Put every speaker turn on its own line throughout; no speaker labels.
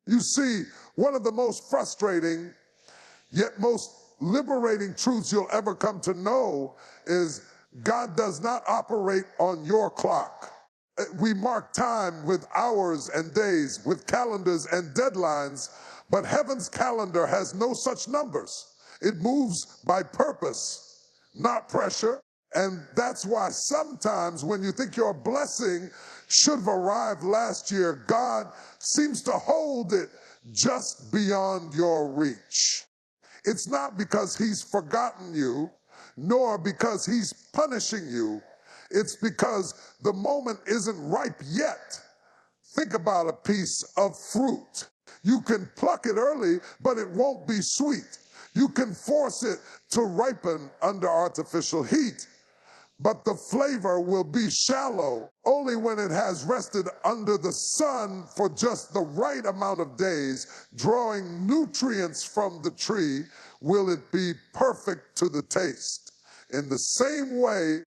You see, one of the most frustrating yet most liberating truths you'll ever come to know is God does not operate on your clock. We mark time with hours and days, with calendars and deadlines, but heaven's calendar has no such numbers. It moves by purpose, not pressure. And that's why sometimes when you think your blessing should have arrived last year, God seems to hold it just beyond your reach. It's not because he's forgotten you, nor because he's punishing you. It's because the moment isn't ripe yet. Think about a piece of fruit. You can pluck it early, but it won't be sweet. You can force it to ripen under artificial heat, but the flavor will be shallow. Only when it has rested under the sun for just the right amount of days, drawing nutrients from the tree, will it be perfect to the taste. In the same way,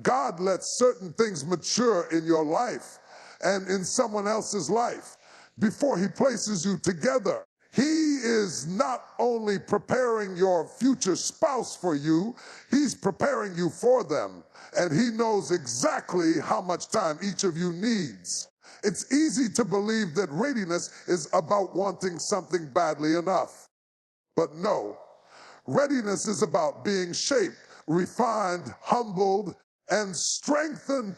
God lets certain things mature in your life and in someone else's life before he places you together. He is not only preparing your future spouse for you, he's preparing you for them. And he knows exactly how much time each of you needs. It's easy to believe that readiness is about wanting something badly enough. But no, readiness is about being shaped, refined, humbled, and strengthened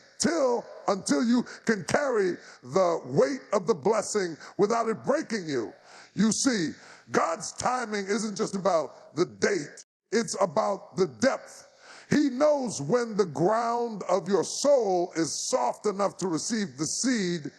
until you can carry the weight of the blessing without it breaking you. You see, God's timing isn't just about the date, it's about the depth. He knows when the ground of your soul is soft enough to receive the seed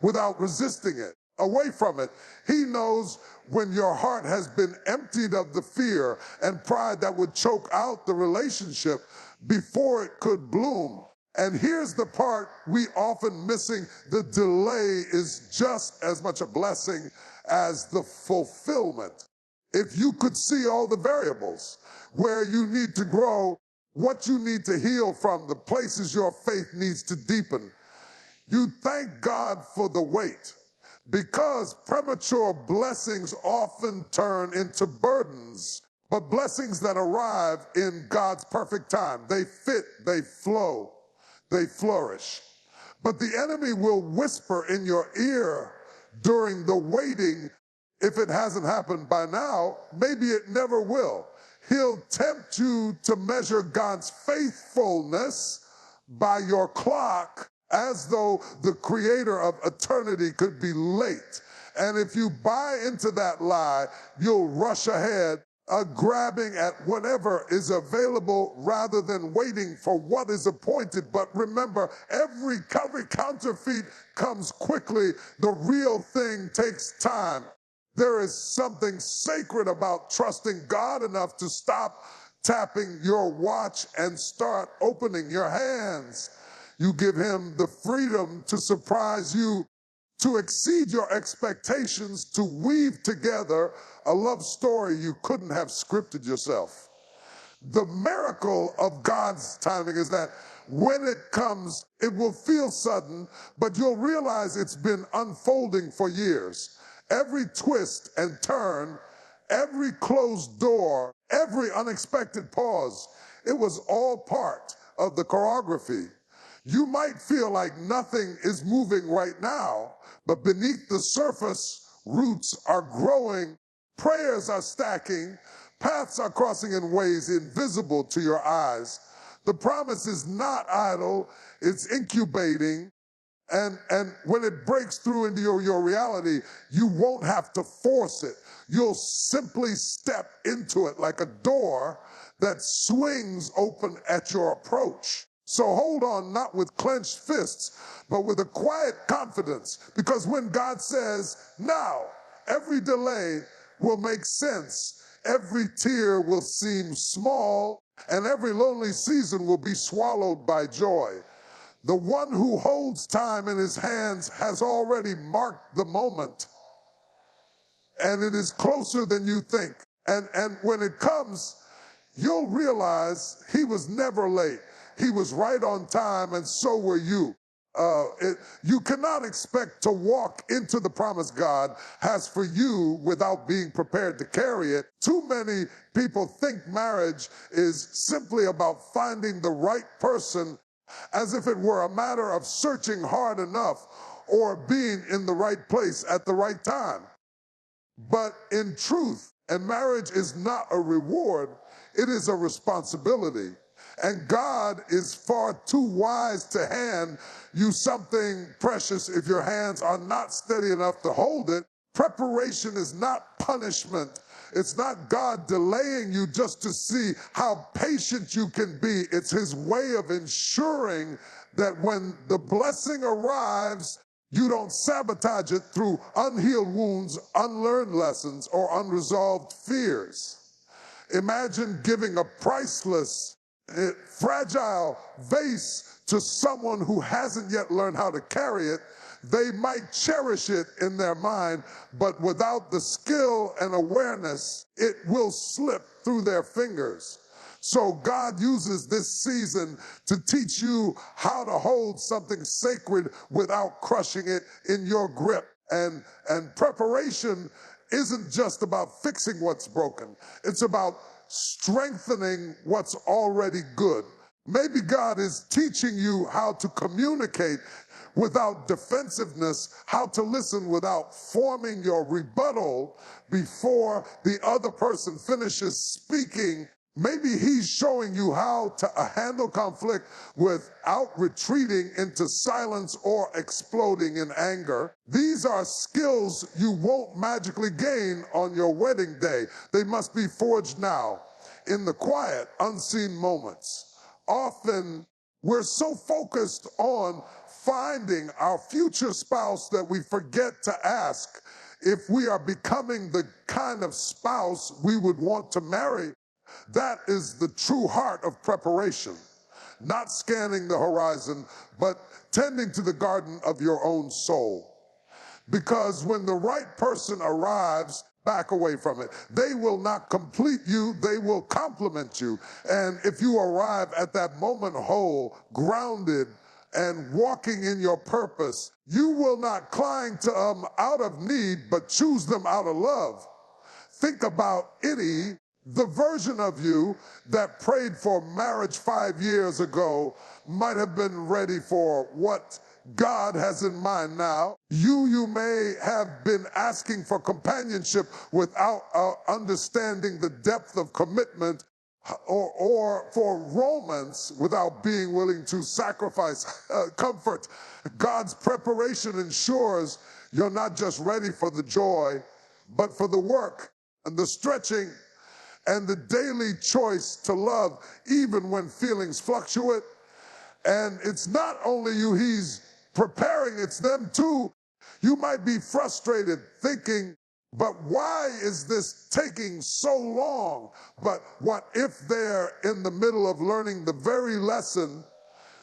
without resisting it, away from it. He knows when your heart has been emptied of the fear and pride that would choke out the relationship before it could bloom. And here's the part we often missing: the delay is just as much a blessing as the fulfillment. If you could see all the variables, where you need to grow, what you need to heal from, the places your faith needs to deepen, you thank God for the wait, because premature blessings often turn into burdens. But blessings that arrive in God's perfect time, they fit, they flow, they flourish. But the enemy will whisper in your ear during the waiting, if it hasn't happened by now, maybe it never will. He'll tempt you to measure God's faithfulness by your clock, as though the creator of eternity could be late. And if you buy into that lie, you'll rush ahead, grabbing at whatever is available rather than waiting for what is appointed. But remember, every counterfeit comes quickly. The real thing takes time. There is something sacred about trusting God enough to stop tapping your watch and start opening your hands. You give him the freedom to surprise you, to exceed your expectations, to weave together a love story you couldn't have scripted yourself. The miracle of God's timing is that when it comes, it will feel sudden, but you'll realize it's been unfolding for years. Every twist and turn, every closed door, every unexpected pause, it was all part of the choreography. You might feel like nothing is moving right now, but beneath the surface, roots are growing, prayers are stacking, paths are crossing in ways invisible to your eyes. The promise is not idle, it's incubating, and when it breaks through into your reality, you won't have to force it. You'll simply step into it like a door that swings open at your approach. So hold on, not with clenched fists, but with a quiet confidence, because when God says, now, every delay will make sense, every tear will seem small, and every lonely season will be swallowed by joy. The one who holds time in his hands has already marked the moment, and it is closer than you think. And when it comes, you'll realize he was never late. He was right on time, and so were you. You cannot expect to walk into the promise God has for you without being prepared to carry it. Too many people think marriage is simply about finding the right person, as if it were a matter of searching hard enough or being in the right place at the right time. But in truth, and marriage is not a reward, it is a responsibility. And God is far too wise to hand you something precious if your hands are not steady enough to hold it. Preparation is not punishment. It's not God delaying you just to see how patient you can be. It's his way of ensuring that when the blessing arrives, you don't sabotage it through unhealed wounds, unlearned lessons, or unresolved fears. Imagine giving a priceless, fragile vase to someone who hasn't yet learned how to carry it. They might cherish it in their mind, but without the skill and awareness, it will slip through their fingers. So God uses this season to teach you how to hold something sacred without crushing it in your grip. And preparation isn't just about fixing what's broken. It's about strengthening what's already good. Maybe God is teaching you how to communicate without defensiveness, how to listen without forming your rebuttal before the other person finishes speaking. Maybe he's showing you how to handle conflict without retreating into silence or exploding in anger. These are skills you won't magically gain on your wedding day. They must be forged now in the quiet, unseen moments. Often we're so focused on finding our future spouse that we forget to ask if we are becoming the kind of spouse we would want to marry. That is the true heart of preparation. Not scanning the horizon, but tending to the garden of your own soul. Because when the right person arrives, back away from it. They will not complete you, they will complement you. And if you arrive at that moment whole, grounded, and walking in your purpose, you will not cling to them out of need, but choose them out of love. Think about the version of you that prayed for marriage 5 years ago might have been ready for what God has in mind now. You may have been asking for companionship without understanding the depth of commitment, or for romance without being willing to sacrifice comfort. God's preparation ensures you're not just ready for the joy, but for the work and the stretching and the daily choice to love even when feelings fluctuate. And it's not only you he's preparing, it's them too. You might be frustrated thinking, but why is this taking so long? But what if they're in the middle of learning the very lesson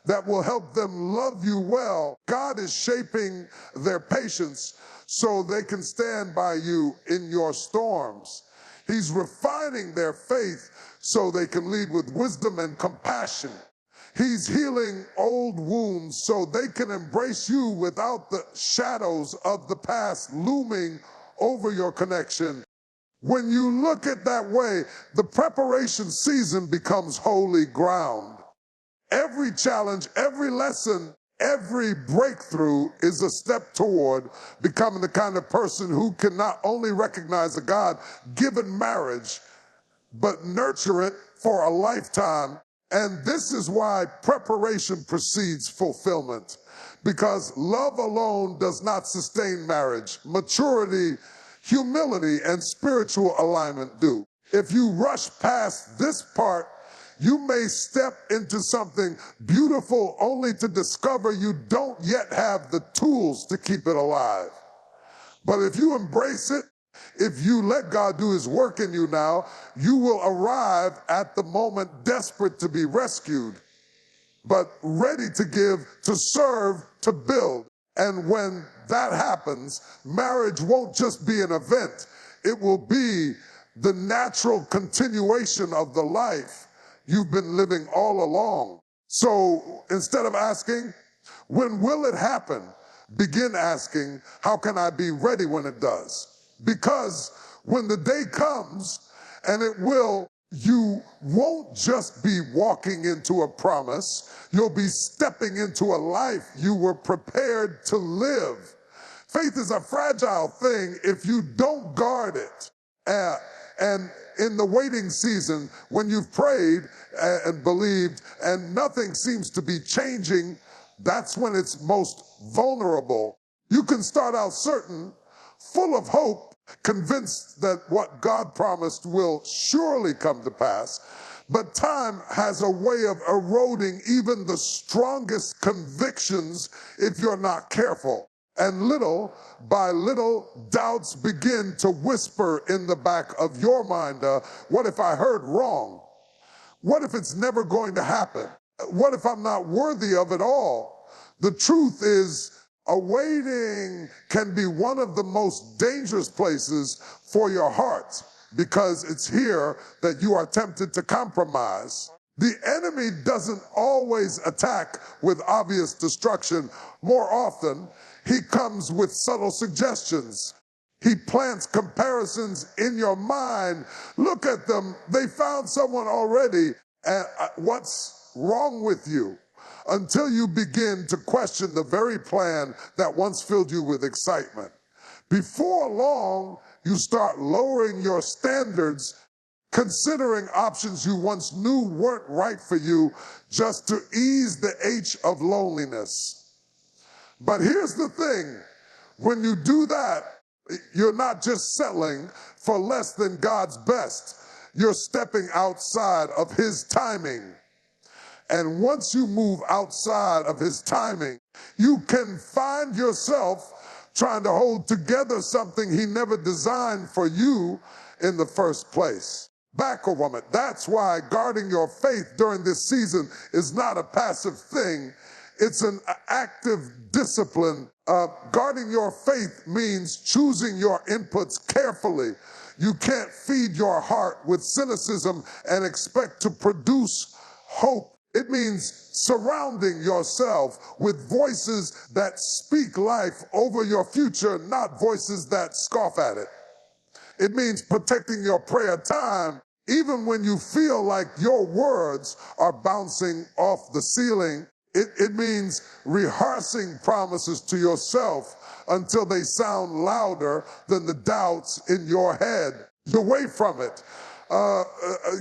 that will help them love you well? God is shaping their patience so they can stand by you in your storms. He's refining their faith so they can lead with wisdom and compassion. He's healing old wounds so they can embrace you without the shadows of the past looming over your connection. When you look at that way, the preparation season becomes holy ground. Every challenge, every lesson, every breakthrough is a step toward becoming the kind of person who can not only recognize a God-given marriage, but nurture it for a lifetime. And this is why preparation precedes fulfillment, because love alone does not sustain marriage. Maturity, humility, and spiritual alignment do. If you rush past this part, you may step into something beautiful only to discover you don't yet have the tools to keep it alive. But if you embrace it, if you let God do his work in you now, you will arrive at the moment desperate to be rescued, but ready to give, to serve, to build. And when that happens, marriage won't just be an event. It will be the natural continuation of the life you've been living all along. So instead of asking, When will it happen? Begin asking, how can I be ready when it does? Because when the day comes, and it will, you won't just be walking into a promise, you'll be stepping into a life you were prepared to live. Faith is a fragile thing if you don't guard it. And in the waiting season, when you've prayed and believed and nothing seems to be changing, that's when it's most vulnerable. You can start out certain, full of hope, convinced that what God promised will surely come to pass. But time has a way of eroding even the strongest convictions if you're not careful. And little by little, doubts begin to whisper in the back of your mind, what if I heard wrong? What if it's never going to happen? What if I'm not worthy of it all? The truth is, awaiting can be one of the most dangerous places for your heart, because it's here that you are tempted to compromise. The enemy doesn't always attack with obvious destruction. More often, he comes with subtle suggestions. He plants comparisons in your mind. Look at them. They found someone already. And what's wrong with you? Until you begin to question the very plan that once filled you with excitement. Before long, you start lowering your standards, considering options you once knew weren't right for you, just to ease the H of loneliness. But here's the thing, when you do that, you're not just settling for less than God's best. You're stepping outside of his timing. And once you move outside of his timing, you can find yourself trying to hold together something he never designed for you in the first place. Back a woman. That's why guarding your faith during this season is not a passive thing. It's an active discipline. Guarding your faith means choosing your inputs carefully. You can't feed your heart with cynicism and expect to produce hope. It means surrounding yourself with voices that speak life over your future, not voices that scoff at it. It means protecting your prayer time even when you feel like your words are bouncing off the ceiling. It means rehearsing promises to yourself until they sound louder than the doubts in your head. Away from it.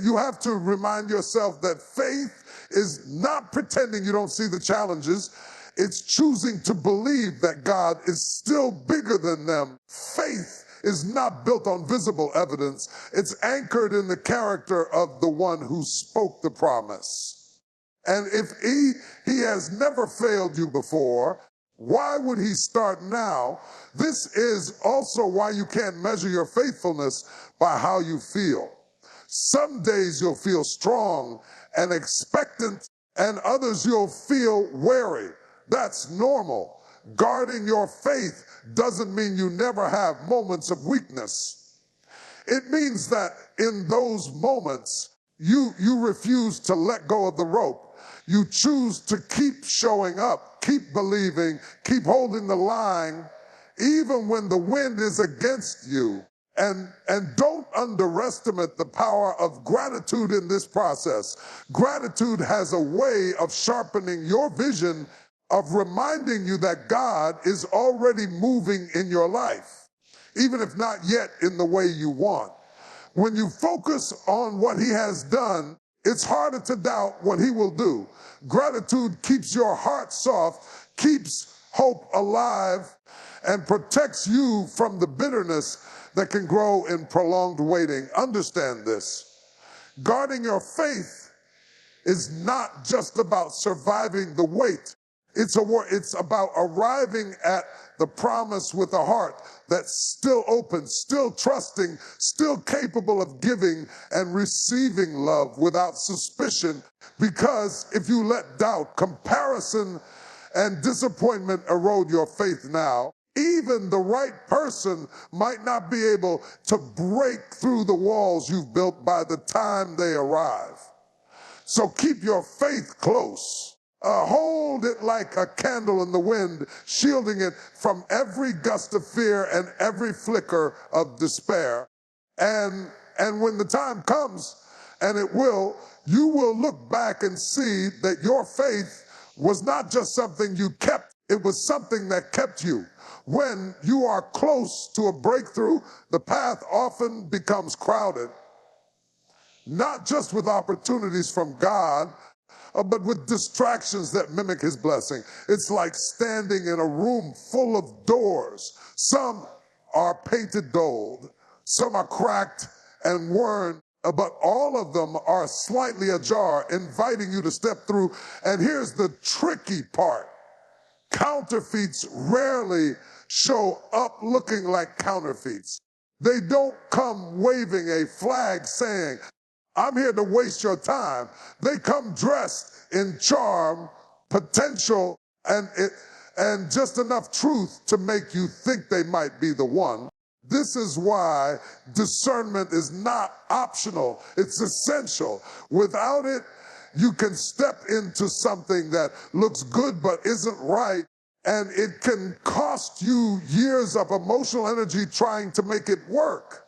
You have to remind yourself that faith is not pretending you don't see the challenges. It's choosing to believe that God is still bigger than them. Faith is not built on visible evidence. It's anchored in the character of the one who spoke the promise. And if he has never failed you before, why would he start now? This is also why you can't measure your faithfulness by how you feel. Some days you'll feel strong and expectant, and others you'll feel wary. That's normal. Guarding your faith doesn't mean you never have moments of weakness. It means that in those moments, you refuse to let go of the rope. You choose to keep showing up, keep believing, keep holding the line, even when the wind is against you. And don't underestimate the power of gratitude in this process. Gratitude has a way of sharpening your vision, of reminding you that God is already moving in your life, even if not yet in the way you want. When you focus on what he has done, it's harder to doubt what he will do. Gratitude keeps your heart soft, keeps hope alive, and protects you from the bitterness that can grow in prolonged waiting. Understand this. Guarding your faith is not just about surviving the wait. It's about arriving at the promise with a heart that's still open, still trusting, still capable of giving and receiving love without suspicion. Because if you let doubt, comparison, and disappointment erode your faith now, even the right person might not be able to break through the walls you've built by the time they arrive. So keep your faith close. Hold it like a candle in the wind, shielding it from every gust of fear and every flicker of despair. And when the time comes, and it will, you will look back and see that your faith was not just something you kept, it was something that kept you. When you are close to a breakthrough, the path often becomes crowded, not just with opportunities from God, but with distractions that mimic his blessing. It's like standing in a room full of doors. Some are painted gold, some are cracked and worn, but all of them are slightly ajar, inviting you to step through. And here's the tricky part. Counterfeits rarely show up looking like counterfeits. They don't come waving a flag saying, I'm here to waste your time. They come dressed in charm, potential, and just enough truth to make you think they might be the one. This is why discernment is not optional. It's essential. Without it, you can step into something that looks good but isn't right, and it can cost you years of emotional energy trying to make it work.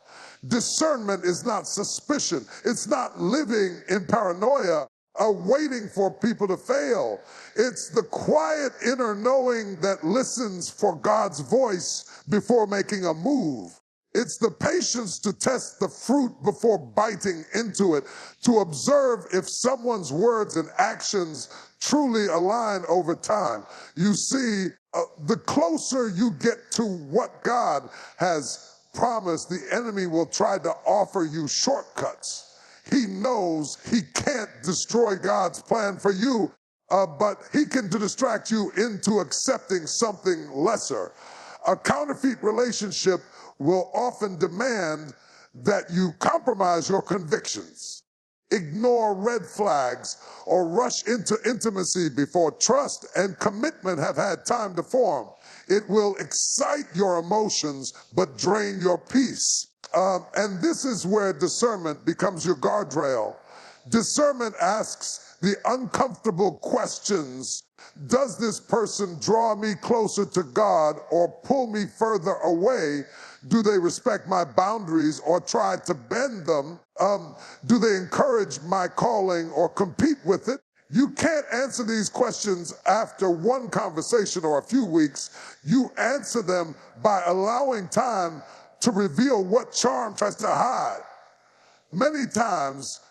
Discernment is not suspicion. It's not living in paranoia or waiting for people to fail. It's the quiet inner knowing that listens for God's voice before making a move. It's the patience to test the fruit before biting into it, to observe if someone's words and actions truly align over time. You see, the closer you get to what God has promise, the enemy will try to offer you shortcuts. He knows he can't destroy God's plan for you, but he can distract you into accepting something lesser. A counterfeit relationship will often demand that you compromise your convictions, ignore red flags, or rush into intimacy before trust and commitment have had time to form. It will excite your emotions, but drain your peace. And this is where discernment becomes your guardrail. Discernment asks the uncomfortable questions. Does this person draw me closer to God or pull me further away? Do they respect my boundaries or try to bend them? Do they encourage my calling or compete with it? You can't answer these questions after one conversation or a few weeks. You answer them by allowing time to reveal what charm tries to hide. Many times,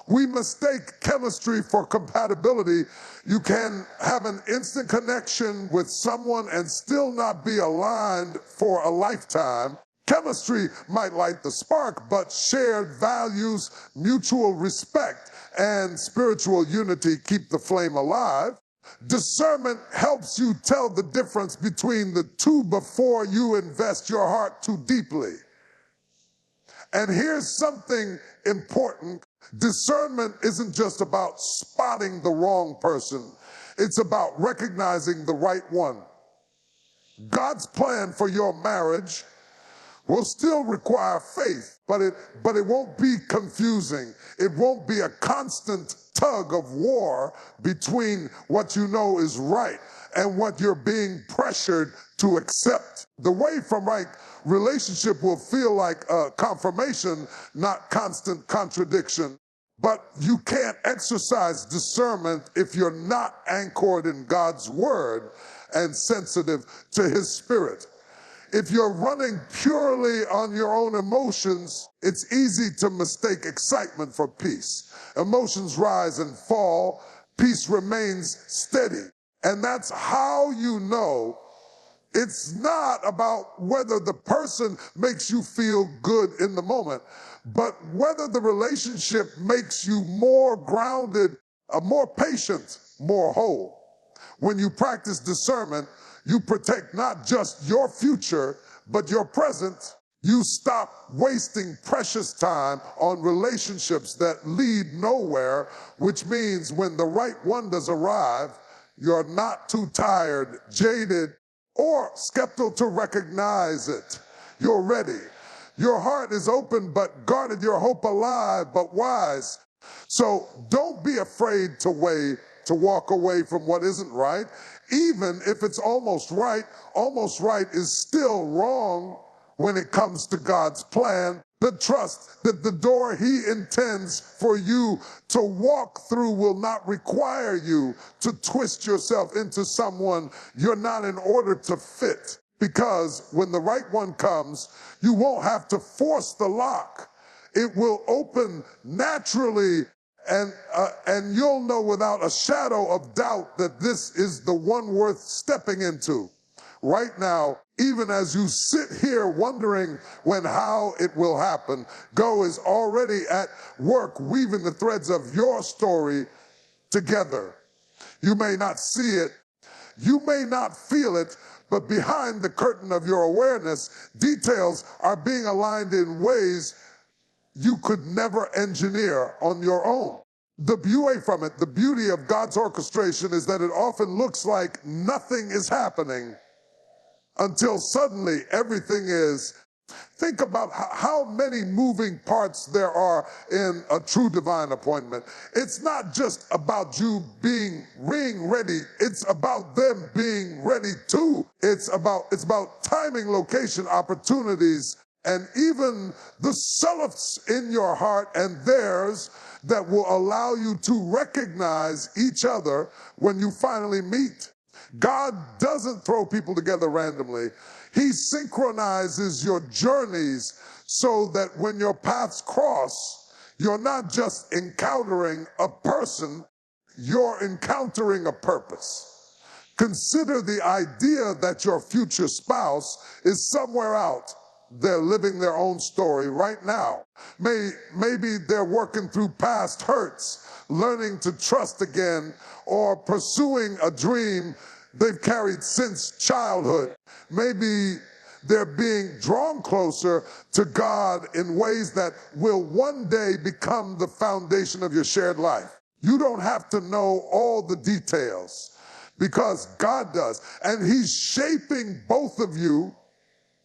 we mistake chemistry for compatibility. You can have an instant connection with someone and still not be aligned for a lifetime. Chemistry might light the spark, but shared values, mutual respect, and spiritual unity keep the flame alive. Discernment helps you tell the difference between the two before you invest your heart too deeply. And here's something important. Discernment isn't just about spotting the wrong person. It's about recognizing the right one. God's plan for your marriage will still require faith, but it won't be confusing. It won't be a constant tug of war between what you know is right and what you're being pressured to accept. The way from right relationship will feel like a confirmation, not constant contradiction. But you can't exercise discernment if you're not anchored in God's word and sensitive to his spirit. If you're running purely on your own emotions, it's easy to mistake excitement for peace. Emotions rise and fall, peace remains steady. And that's how you know it's not about whether the person makes you feel good in the moment, but whether the relationship makes you more grounded, more patient, more whole. When you practice discernment, you protect not just your future, but your present. You stop wasting precious time on relationships that lead nowhere, which means when the right one does arrive, you're not too tired, jaded, or skeptical to recognize it. You're ready. Your heart is open, but guarded, your hope alive, but wise. So don't be afraid to weigh to walk away from what isn't right. Even if it's almost right is still wrong when it comes to God's plan. The trust that the door he intends for you to walk through will not require you to twist yourself into someone you're not in order to fit. Because when the right one comes, you won't have to force the lock. It will open naturally, and you'll know without a shadow of doubt that this is the one worth stepping into. Right now, even as you sit here wondering how it will happen, God is already at work weaving the threads of your story together. You may not see it, you may not feel it, but behind the curtain of your awareness, details are being aligned in ways you could never engineer on your own. The beauty of God's orchestration is that it often looks like nothing is happening until suddenly everything is. Think about how many moving parts there are in a true divine appointment. It's not just about you being ready. It's about them being ready too. It's about timing, location, opportunities, and even the selves in your heart and theirs that will allow you to recognize each other when you finally meet. God doesn't throw people together randomly. He synchronizes your journeys so that when your paths cross, you're not just encountering a person, you're encountering a purpose. Consider the idea that your future spouse is somewhere out. They're living their own story right now. Maybe they're working through past hurts, learning to trust again, or pursuing a dream they've carried since childhood. Maybe they're being drawn closer to God in ways that will one day become the foundation of your shared life. You don't have to know all the details because God does. And he's shaping both of you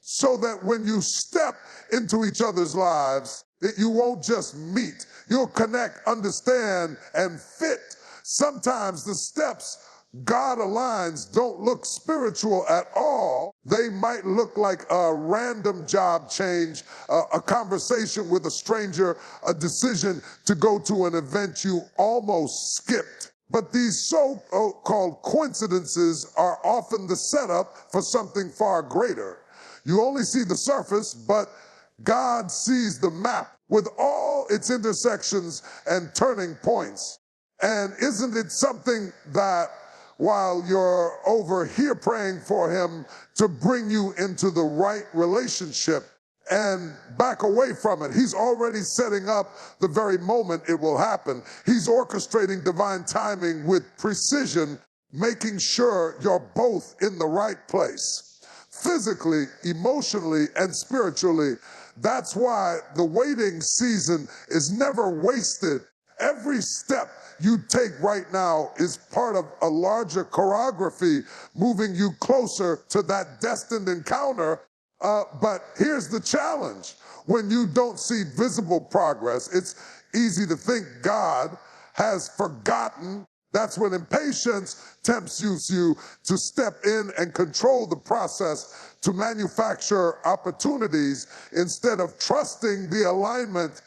so that when you step into each other's lives, that you won't just meet, you'll connect, understand, and fit. Sometimes the steps God aligns don't look spiritual at all. They might look like a random job change, a conversation with a stranger, a decision to go to an event you almost skipped. But these so-called coincidences are often the setup for something far greater. You only see the surface, but God sees the map with all its intersections and turning points. And isn't it something that while you're over here praying for him to bring you into the right relationship and back away from it, he's already setting up the very moment it will happen. He's orchestrating divine timing with precision, making sure you're both in the right place, physically, emotionally, and spiritually. That's why the waiting season is never wasted. Every step you take right now is part of a larger choreography moving you closer to that destined encounter. But here's the challenge. When you don't see visible progress, it's easy to think God has forgotten. That's when impatience tempts you to step in and control the process, to manufacture opportunities instead of trusting the alignment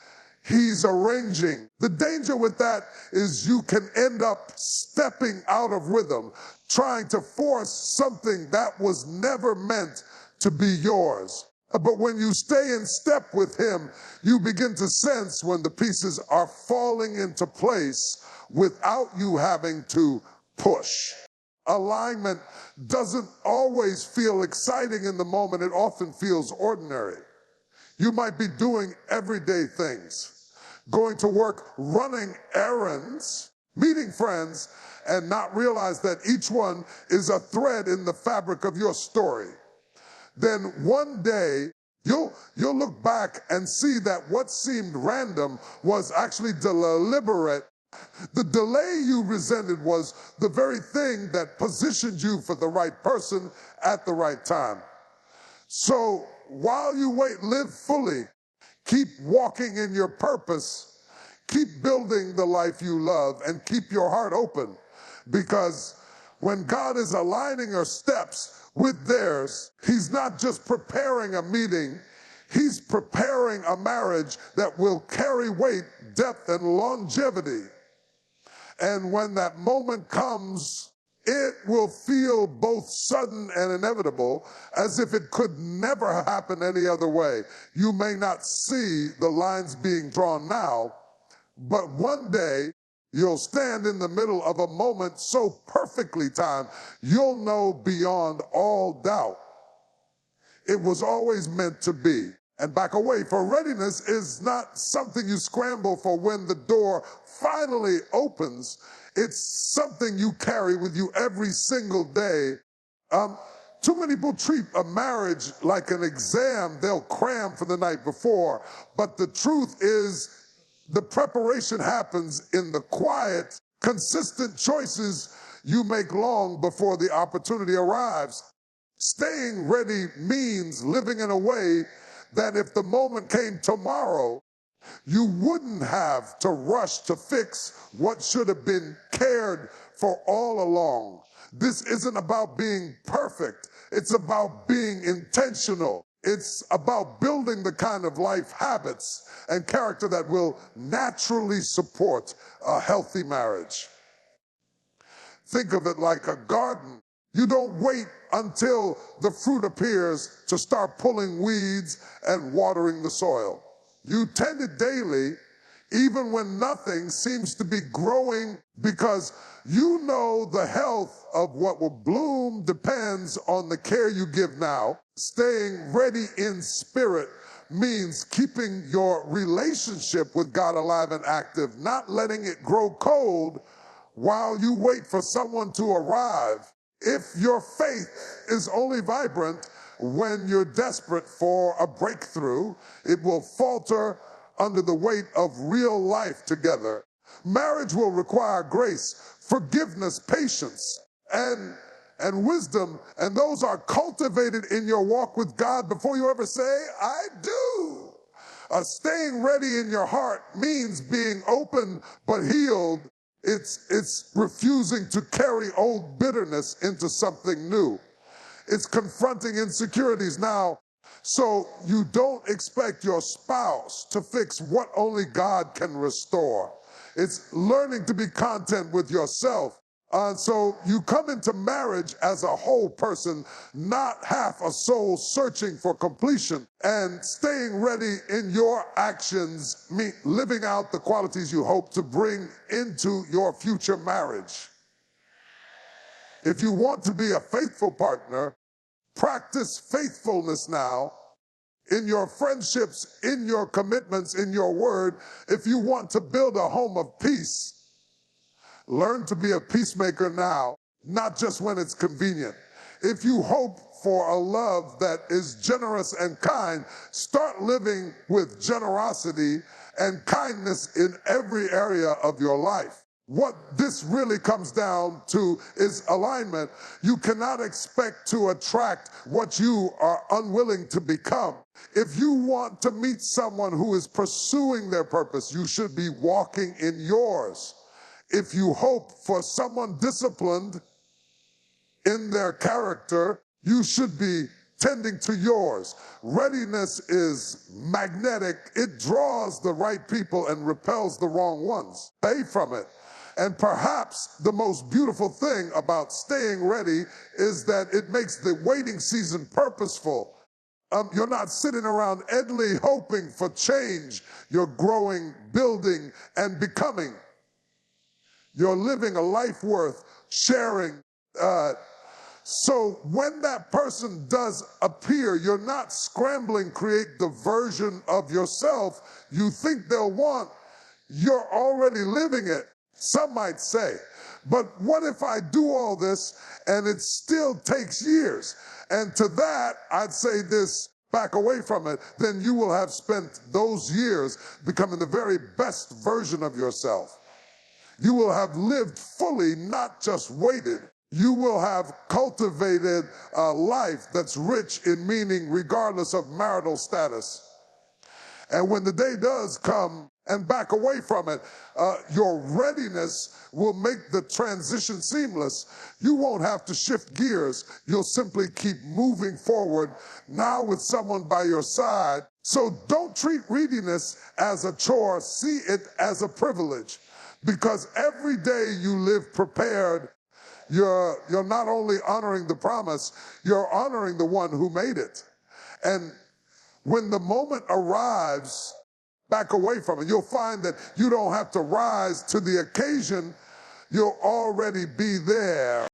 he's arranging. The danger with that is you can end up stepping out of rhythm, trying to force something that was never meant to be yours. But when you stay in step with him, you begin to sense when the pieces are falling into place without you having to push. Alignment doesn't always feel exciting in the moment. It often feels ordinary. You might be doing everyday things, going to work, running errands, meeting friends, and not realize that each one is a thread in the fabric of your story. Then one day, you'll look back and see that what seemed random was actually deliberate. The delay you resented was the very thing that positioned you for the right person at the right time. So while you wait, live fully. Keep walking in your purpose. Keep building the life you love and keep your heart open. Because when God is aligning your steps with theirs, he's not just preparing a meeting, he's preparing a marriage that will carry weight, depth, and longevity. And when that moment comes, it will feel both sudden and inevitable, as if it could never happen any other way. You may not see the lines being drawn now, but one day you'll stand in the middle of a moment so perfectly timed, you'll know beyond all doubt it was always meant to be. And back away, for readiness is not something you scramble for when the door finally opens. It's something you carry with you every single day. Too many people treat a marriage like an exam they'll cram for the night before. But the truth is, the preparation happens in the quiet, consistent choices you make long before the opportunity arrives. Staying ready means living in a way that if the moment came tomorrow, you wouldn't have to rush to fix what should have been cared for all along. This isn't about being perfect. It's about being intentional. It's about building the kind of life habits and character that will naturally support a healthy marriage. Think of it like a garden. You don't wait until the fruit appears to start pulling weeds and watering the soil. You tend it daily, even when nothing seems to be growing, because you know the health of what will bloom depends on the care you give now. Staying ready in spirit means keeping your relationship with God alive and active, not letting it grow cold while you wait for someone to arrive. If your faith is only vibrant when you're desperate for a breakthrough, it will falter under the weight of real life together. Marriage will require grace, forgiveness, patience, and wisdom, and those are cultivated in your walk with God before you ever say, I do. Staying ready in your heart means being open but healed. It's refusing to carry old bitterness into something new. It's confronting insecurities now, so you don't expect your spouse to fix what only God can restore. It's learning to be content with yourself. So you come into marriage as a whole person, not half a soul searching for completion. And staying ready in your actions mean living out the qualities you hope to bring into your future marriage. If you want to be a faithful partner, practice faithfulness now in your friendships, in your commitments, in your word. If you want to build a home of peace, learn to be a peacemaker now, not just when it's convenient. If you hope for a love that is generous and kind, start living with generosity and kindness in every area of your life. What this really comes down to is alignment. You cannot expect to attract what you are unwilling to become. If you want to meet someone who is pursuing their purpose, you should be walking in yours. If you hope for someone disciplined in their character, you should be tending to yours. Readiness is magnetic. It draws the right people and repels the wrong ones. Stay from it. And perhaps the most beautiful thing about staying ready is that it makes the waiting season purposeful. You're not sitting around idly hoping for change. You're growing, building, and becoming. You're living a life worth sharing. So when that person does appear, you're not scrambling to create the version of yourself you think they'll want. You're already living it, some might say. But what if I do all this and it still takes years? And to that, I'd say this, back away from it, then you will have spent those years becoming the very best version of yourself. You will have lived fully, not just waited. You will have cultivated a life that's rich in meaning regardless of marital status. And when the day does come and back away from it. Your readiness will make the transition seamless. You won't have to shift gears. You'll simply keep moving forward, now with someone by your side. So don't treat readiness as a chore. See it as a privilege. Because every day you live prepared, you're not only honoring the promise, you're honoring the one who made it. And when the moment arrives, back away from it. You'll find that you don't have to rise to the occasion. You'll already be there.